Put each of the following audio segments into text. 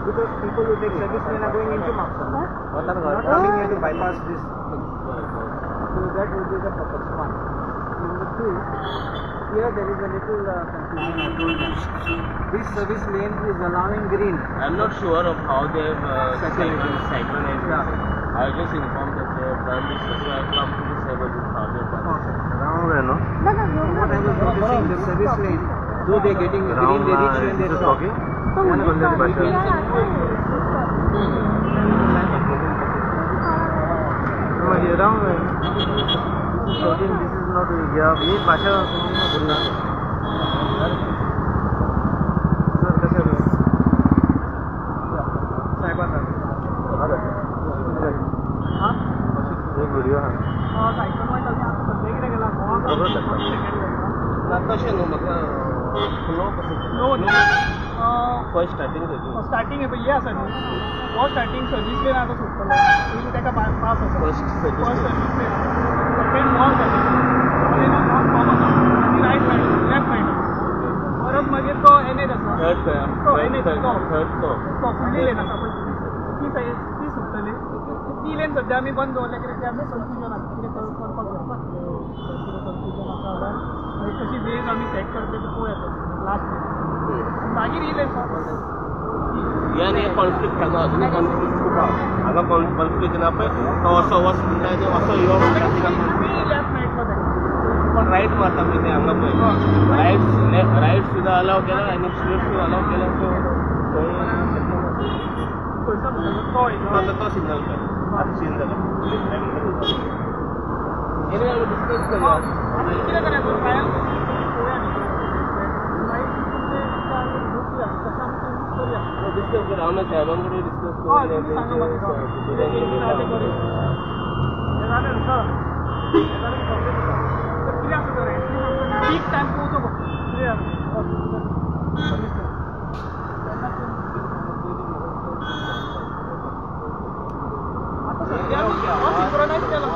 because people who take service lane are going into Marksam. Not coming here to bypass this. So that would be the purpose one. Number two, here there is a little confusion I told them. This service lane is allowing green. I'm not sure of how they have synchronized. Yeah. I just informed that they have done this, so I come to disable this hardware. Wrong way, no? What I was noticing, the service lane, though they are getting green, they reach when they stop. Wrong way. So this is not yeah. ये भाषा बोलना है. कैसे हो? Cyber sir. हाँ. एक video है. हाँ साइबर में चलते हैं. देख रहे हैं ना. कसे नो मतलब नो. फर्स्ट स्टार्टिंग स्टार्टिंग है भैया सर. बहुत स्टार्टिंग सर्विस लेना तो सुपर है. ये देखा पास है. फर्स्ट सर्विस लेना. सेकंड वॉल है ना common right side left side परत मागीर तो एन एच आसा थर्ड तो फुल्ली लेन आसा पळय ती सुटतली ती लेन सद्या आमी बंद दवरल्या कित्याक ते आमी कन्फ्युजन आसा कितें करपाक जाता कन्फ्युजन आसा जाल्यार कशी वेज आमी सेट करता ते पळोवया लास्ट मागीर ही लेन यानी कॉन्फ्लिक्ट हांगा अजून कॉन्फ्लिक्ट खूप हांगा कॉन्फ्लिक्ट ना पळय तो असो वचता असो यो पण राईट मारता मी ते हांगा पळय राईट सुद्धा अलाव केला आणि लेफ्ट सुद्धा अलाव केला तो सिग्नल कर आता चेंज झाला एरिया डिस्कस करूया किती करायचं काय डिस्कस करूया आम्ही साहेबांकडे डिस्कस ठीक टाइम पोहोचो आता सध्या सिंक्रोनाइज केला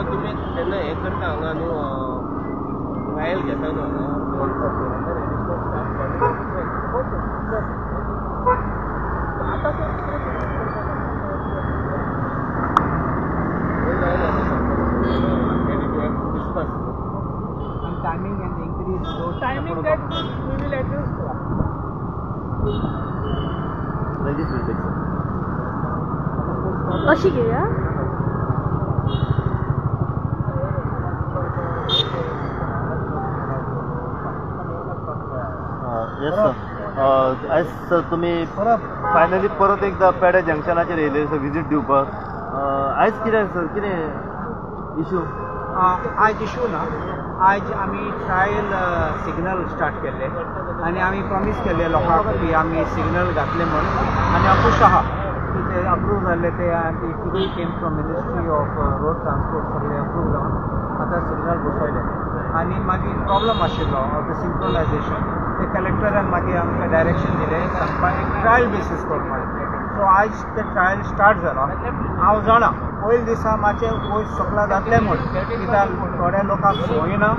तुम्ही त्यांना हे करता हांगा न्हू ट्रायल घेता न्हू timing and increase those timing that we will adjust like this will take अशी घेऊया येस सर आयज सर तुमी फायनली परत एकदा पेडे जंक्शनाचेर येयले सर विजीट दिवपाक आयज कितें सर कितें इशू आज इशू ना आज आमी ट्रायल सिग्नल स्टार्ट केले आनी आमी प्रॉमिस केले लोकांक की आमी सिग्नल घातले म्हणून आनी हांव खूश आहा की ते अप्रूव जाल्ले ते आनी today came from ministry of road transport सगळे अप्रूव जावन आतां सिग्नल बसयले आनी मागीर प्रॉब्लम आशिल्लो ऑफ द सिंक्रोनायझेशन ते कलेक्टरान मागीर आमकां डायरेक्शन दिलें सांगपाक एक ट्रायल बेसीस करपाक सो आयज ते ट्रायल स्टार्ट जालो हांव जाणा पयले दिसा मातशें वयर सकला जातलें म्हूण कित्याक थोड्या लोकांक संवय ना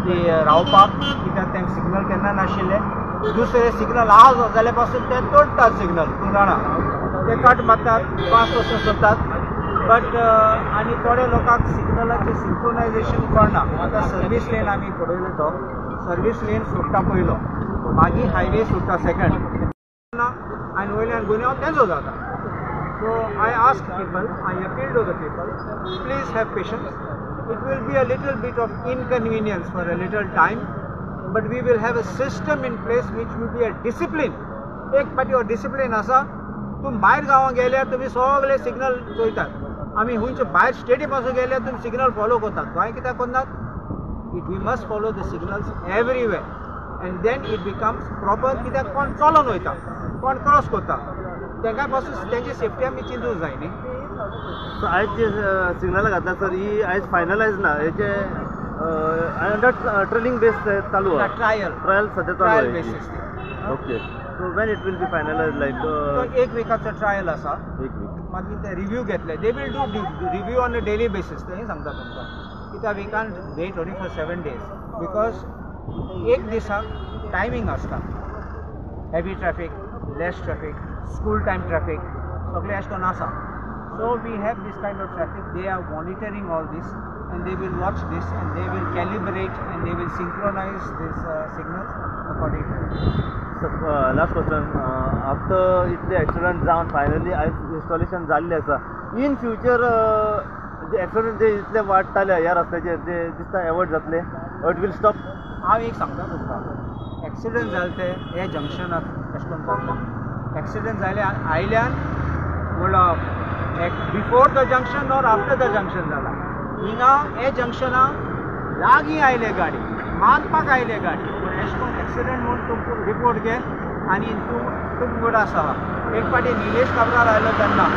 ती रावपाक कित्याक तेंकां सिग्नल केन्ना नाशिल्लें दुसरे सिग्नल आहा जाल्या पासून ते तोडटात सिग्नल तूं जाणा ते कट मारतात पास पासून सोडटात बट आनी थोडे लोकांक सिग्नलाचें सिंक्रोनायझेशन कळना आतां सर्वीस लेन आमी पळयलो तो सर्वीस लेन सुट्टा पयलो मागीर हायवे सुट्टा सेकंड आनी वयल्यान गुन्यांव तेजो जाता so I ask people I appeal to the people please have patience it will be a little bit of inconvenience for a little time but we will have a system in place which will be a discipline एक पाटी discipline आसा तुम भायर गांवांत गेल्यार तुमी सगळे signal चोयतात आमी हुंयचे भायर स्टेडियम वचून गेल्यार तुमी सिग्नल फॉलो करतात गोंय कित्याक करनात we must follow the signals everywhere and then it becomes proper कित्याक कोण चलोन वयता कोण क्रॉस करता तांकां पासून तेंची सेफ्टी आमी चिंतूंक जाय न्ही सो आयज जे सिग्नलां घातला सर ही आयज फायनलायज ना हेचे अंडर ट्रेनिंग बेस चालू आहा ट्रायल सध्या चालू basis okay so when it will be finalise like एक विकाचो ट्रायल आसा एक वीक मागीर ते रिव्यू घेतले they will do review on a daily basis तें सांगता तुमकां कित्याक we can't wait only for 7 days because एक दिसाक टायमींग आसता heavy traffic less traffic school time traffic सगळें अशें करून आसा so we have this kind of traffic they are monitoring all this and they will watch this and they will calibrate and they will synchronize these signals according to So, last question. After इतले accident जावन finally installation जाल्ले आसा in future J accident जे इतले वाडटाले ह्या रस्त्याचेर जे दिसता avoid जातले it will stop हांव एक सांगता तुमकां एक्सिडेंट जाले ते हे जंक्शनाक अशें करून जाता एक्सिडेंट जाले आयल्यान म्हणल्यार बिफोर द जंक्शन और आफ्टर द जंक्शन जाला हिंगा हे जंक्शना लागीं आयले गाडी मानपाक आयले गाडी पूण अशें करून एक्सिडेंट म्हूण तुमकां रिपोर्ट घे आनी तूं गुड आसा एक पाटी निलेश काब्राल आयलो तेन्ना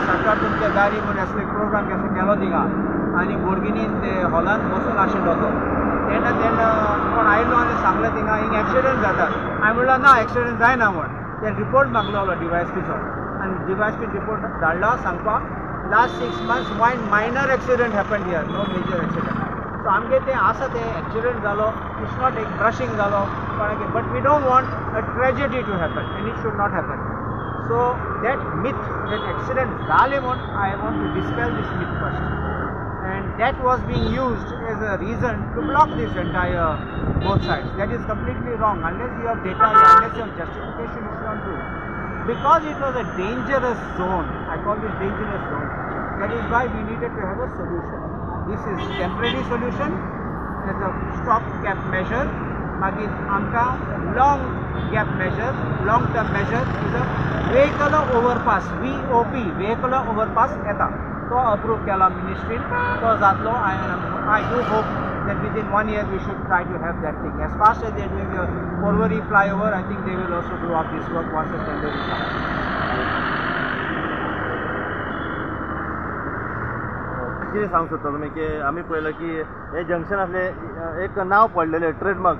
सरकार तुमच्या गाडी म्हूण असले प्रोग्राम कसो केलो थिंगा आनी बोडगिनीन ते हॉलान बसून आशिल्लो तो तेन्ना कोण आयलो आनी सांगलें थिंगा हिंगा एक्सिडेंट जाता हांवें म्हणलो ना एक्सिडेंट जायना म्हूण ते रिपोर्ट मागलो डीवायएसपीचो आनी डीवायएसपी रिपोर्ट धाडला सांगपाक last 6 months one minor accident happened here no major accident so आमगे ते आसा ते एक्सिडेंट जालो इट्स नॉट एक ब्रशिंग जालो कोणाक but we don't want a tragedy to happen and it should not happen so that myth that accident जाले म्हूण I want to dispel this myth first and that was being used as a reason to block this entire both sides. That is completely wrong. Unless you have data, unless you have justification, you should not do it. Because it was a dangerous zone, I call this dangerous zone. That is why we needed to have a solution. This is temporary solution as a stop-gap measure. Magid amka long gap measure, long-term measure is a vehicular overpass. VOP, vehicular overpass. Eta. तो approve केला मिनिस्ट्रीन तो जातलो I do hope that within 1 year we should try to have that thing. As fast as they are doing the Porvorim flyover, I think they will also do up this work once the tender is done. कितें सांगूंक सोदता तुमी की आमी पळयलां की हे junction आसले एक नांव पडलेलें ट्रेडमार्क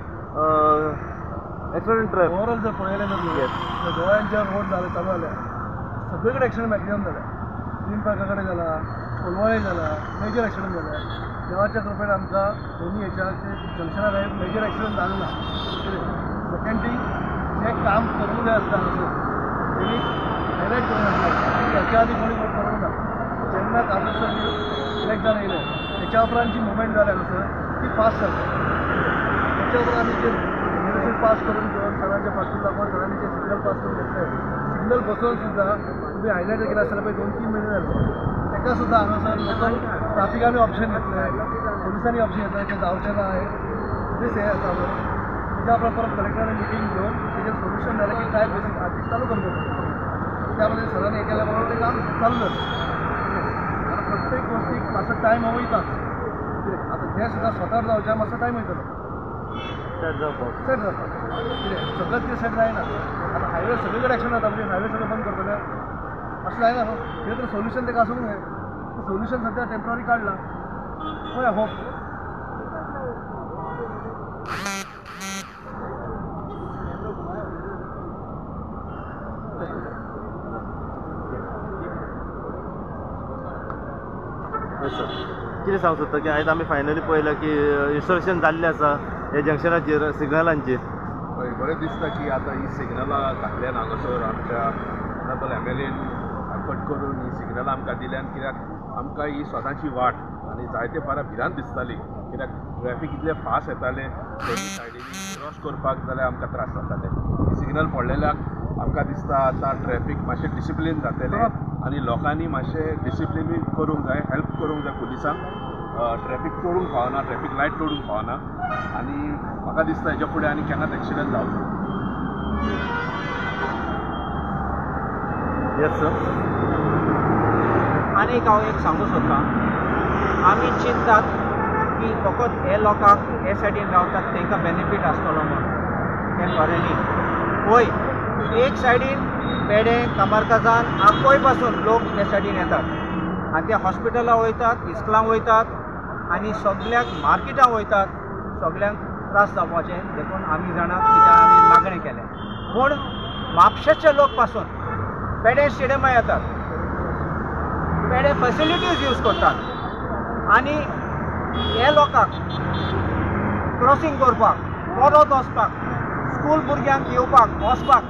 एक्सिडेंट ट्रॅप ओवरऑल जर पळयलें ना गोंयांत जे रोड जाले चालू जाले सगळे एक्सिडेंट मॅक्झिमम जाले तीन पार्का कडेन जाला कोलवाळे जाला मेजर एक्सिडेंट जाले देवाच्या कृपेन आमकां दोनी हेच्या जंक्शनार मेजर एक्सिडेंट जालो ना सेकंड थिंग जें काम करूंक जाय आसता हांगासर तेणी हायलायट करूंक आसता हेच्या आदी कोणी करूंक ना जेन्ना काबरेस्तान सिलेक्ट जावन येयले तेच्या उपरांत जी मुवमेंट जाली हांगासर ती फास्ट जाता तेच्या उपरांत आमी जे रेग्युलेशन पास करून घेवन सरांच्या पासून लागून सरांनी जे सिग्नल पास करून घेतले सिग्नल बसोवन सुद्दां तुम्ही हायलायट केला आसतना पळय 2-3 म्हयने जाले ताका सुद्दां हांगासर लोकल ट्राफिकानूय ऑप्शन घेतले पोलिसांनी ऑप्शन घेतले ते जावचें ना दीस हे आसा तेच्या उपरांत परत कलेक्टरान मिटींग घेवन तेजें सोल्युशन जालें की टायप बेसीस आर्टिस्ट चालू करपाचें त्या मध्ये सरांनी हे केल्या बरोबर तें काम चालू जालें आतां प्रत्येक गोष्टीक मातसो टायम हो वयता आतां तें सुद्दां स्वतार जावचें मातसो टायम वयतलो सेट जावपाक कितें सगळेंच तें सेट जायना आतां हायवे सगळे कडेन एक्शन जाता म्हणजे हायवे सगळे बंद करतले अशें जायना न्हू कितें तरी सोल्युशन तेका आसूंक जाय सोल्युशन सद्या टेम्पररी काडलां पळया होप कितें सांगूंक सोदता की आयज आमी फायनली पळयलां की इन्स्टॉलेशन जाल्लें आसा हे जंक्शनाचेर सिग्नलांचेर हय बरें दिसता की आतां ही सिग्नलां घातल्यान हांगासर आमच्या ऑनरेबल MLAन एफर्ट करून ही सिग्नलां आमकां दिल्यान, कित्याक आमकां ही स्वताची वाट आनी जायते फारा भिरांत दिसताली, कित्याक ट्रॅफिक इतले फास्ट येताले दोनी सायडीनी क्रॉस करपाक जाल्यार आमकां त्रास जाताले. ही सिग्नल पडलेल्याक आमकां दिसता आतां ट्रॅफिक मातशें डिसिप्लीन जातलें आनी लोकांनी मातशें डिसिप्लीन करूंक जाय, हेल्प करूंक जाय पुलिसांक. ट्रॅफिक तोडूंक फावना, ट्रॅफिक लायट तोडूंक फावना आनी म्हाका दिसता हेच्या फुडें आनी केन्नाच एक्सिडंट जावचो. Yes sir. आनीक हांव एक सांगूं सोदतां, आमी चिंततात की फकत हे लोकांक हे सायडीन रावतात तांकां बेनिफीट आसतलो म्हणून. हें खरें न्ही. पळय, एक सायडीन पेडे कामरकाजान आखोय पासून लोक हे सायडीन येतात आनी ते हॉस्पिटलां वयतात, इस्कलांक वयतात आनी सगळ्याक मार्केटां वयतात. सगळ्यांक त्रास जावपाचे देखून आमी जाणात कित्याक आमी मागणें केलें. पूण म्हापशेचे लोक पासून पेडे स्टेडियमा येतात, पेडे फॅसिलिटीज यूज करतात आनी हे लोकांक क्रॉसींग करपाक, परत वचपाक, स्कूल भुरग्यांक येवपाक वचपाक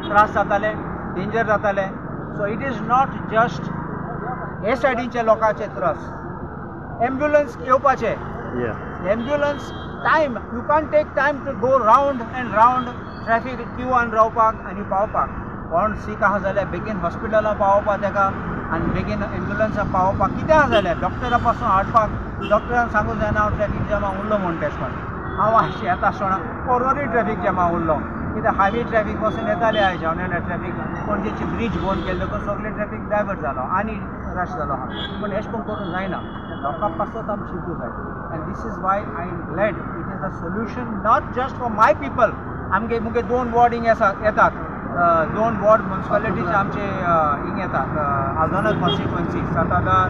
त्रास जाताले, डेंजर जाताले. So it is not just हे सायडीचे लोकांचे त्रास. एम्ब्युलन्स येवपाचे, ambulance time, you can take time to go round and round traffic क्यूआन रावपाक आनी पावपाक. कोण सीक आहा जाल्यार बेगीन हॉस्पिटलां पावोवपाक ताका आनी बेगीन एम्ब्युलन्सां पावोवपाक. कितें आहा जाल्यार डॉक्टरा पासून हाडपाक डॉक्टरान सांगूंक जायना हांव ट्रॅफीक जॅमा उरलो म्हूण तेश कोन. हांव येता आसतना परवरी ट्रॅफीक जॅमा उरलो, कित्याक हायवे ट्रॅफीक पासून येताले आयज जेवणाल्या ट्रॅफीक पणजेची ब्रीज बंद केल्ले देखून सगळे ट्रॅफीक डायवर्ट जालो आनी रश जालो आहा. पूण हेश कोन करूंक जायना, लोकां पासून आमी चिंतूं जाय. And this is why I am glad it is a solution not just for my people. आमगे मुगे 2 वॉर्ड हिंग येतात, 2 वॉर्ड म्युन्सिपालिटीचे आमचे हिंग येतात, आझोनल कॉन्स्टिट्युएन्सी, सातादार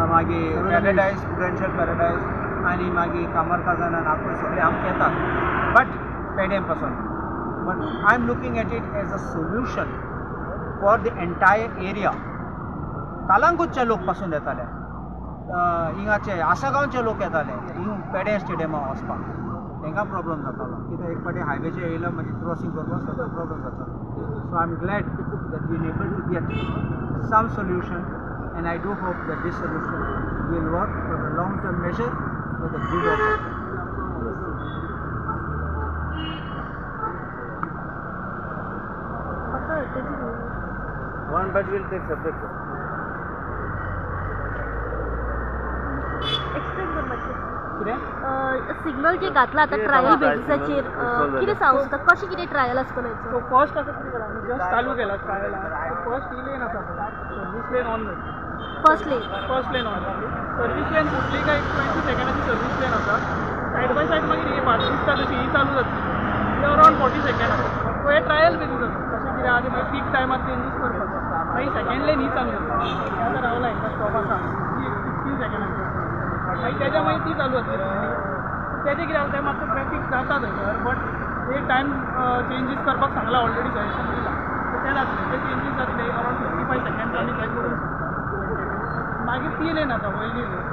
मागीर पॅराडायज, प्रुडेन्शियल पॅराडायज आनी मागीर कामरकाजान आनी आखूय सगळे आमकां येतात, बट पेडें पासून. But I am looking at it as a solution for the entire area. कालांगूटचे लोक पासून येताले, हिंगाचे आसागांवचे लोक येताले हिंग पेडे स्टेडियमा वचपाक, तांकां प्रॉब्लम जातालो कित्याक एक फावटी हायवेचेर येयलो मागीर क्रॉसींग करपाक सगळो प्रॉब्लम जातालो. So I am glad that we are able to get some solution and I do hope that this solution will work for the long term measure for the good of. One but we'll take separate. Signal जे घातला आता trial बेसिसाचेर कितें सांगूं शकता, कशें कितें trial आसतलो so first आतां कितें केलां आमी जस्ट चालू केला ट्रायल. फर्स्ट ही लेन आसा सर्वीस लेन ऑन जाली, फर्स्ट लेन ऑन जाली. सर्वीस लेन सुटली काय 20 सेकंडाची सर्वीस लेन आसा. सायड बाय सायड मागीर ही भाजी दिसता तशी ही चालू जातली, ही अरावंड 40 सेकंड आसा. सो हे ट्रायल बेसीस आसा, तशें कितें आहा मागीर पीक टायमार चेंजीस करपाक. मागीर सेकंड लेन ही चालू जातली, आतां रावला हिंगा स्टॉप आसा ती 15 सेकंडाची. मागीर तेज्या मागीर ती चालू जातली. तेजें कितें जाता तें मातसो ट्रॅफीक जाता थंयसर, बट एक टायम चेंजीस करपाक सांगला ऑलरेडी, सजेशन दिलां. सो ते जातले, ते चेंजीस जातले अरावंड 55 सेकंड्स आमी चॅक करूंक शकता. मागीर ती लेन आसा वयली लेन,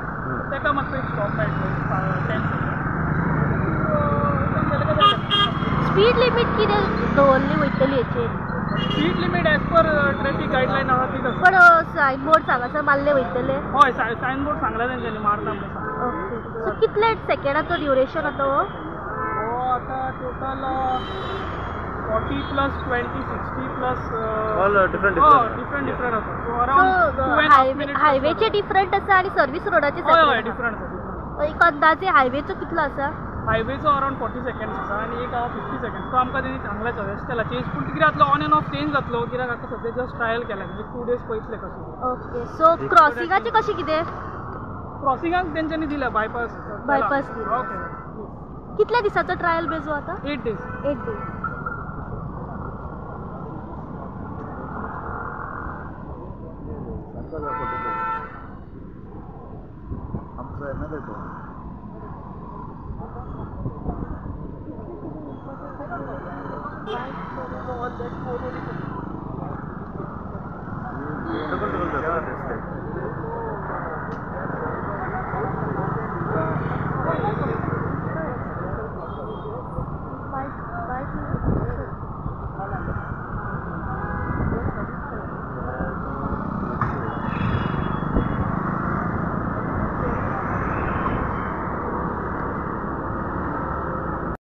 ताका मातसो एक स्टॉप मेळटलो 10 सेकंड. स्पीड लिमीट कितें दवरली वयतली हेचेर? Speed limit as per traffic guideline आसा तीच आसा. पण सायनबोर्ड हांगासर मारले वयतले? हय, सायनबोर्ड सांगला तेंच्यांनी मारता म्हणून. ओके. सो कितले सेकंडाचो ड्युरेशन आतां हो? आतां टोटल 40 + 20 60 प्लस All different आसा. सो अरावंड हायवेचे डिफरंट आसा आनी सर्वीस रोडाचे हय डिफरंट आसा. एक अंदाजे हायवेचो कितलो आसा? हायवेचो अरावंड 40 सेकंड्स आसा आनी एक 50 सेकंड. तो आमकां तेणी चांगला सजेस्ट केला चेंज, पूण कितें जातलो ऑन एंड ऑफ चेंज जातलो, कित्याक आतां सद्या जस्ट ट्रायल केला, म्हणजे 2 days पयतले कशें. ओके. सो क्रॉसिंगाचें कशें कितें? क्रॉसिंगाक तेंच्यांनी दिला बायपास दिला. ओके. कितल्या दिसाचो ट्रायल बेजो आतां? 8 days. 8 days. आमचो MLA तो All that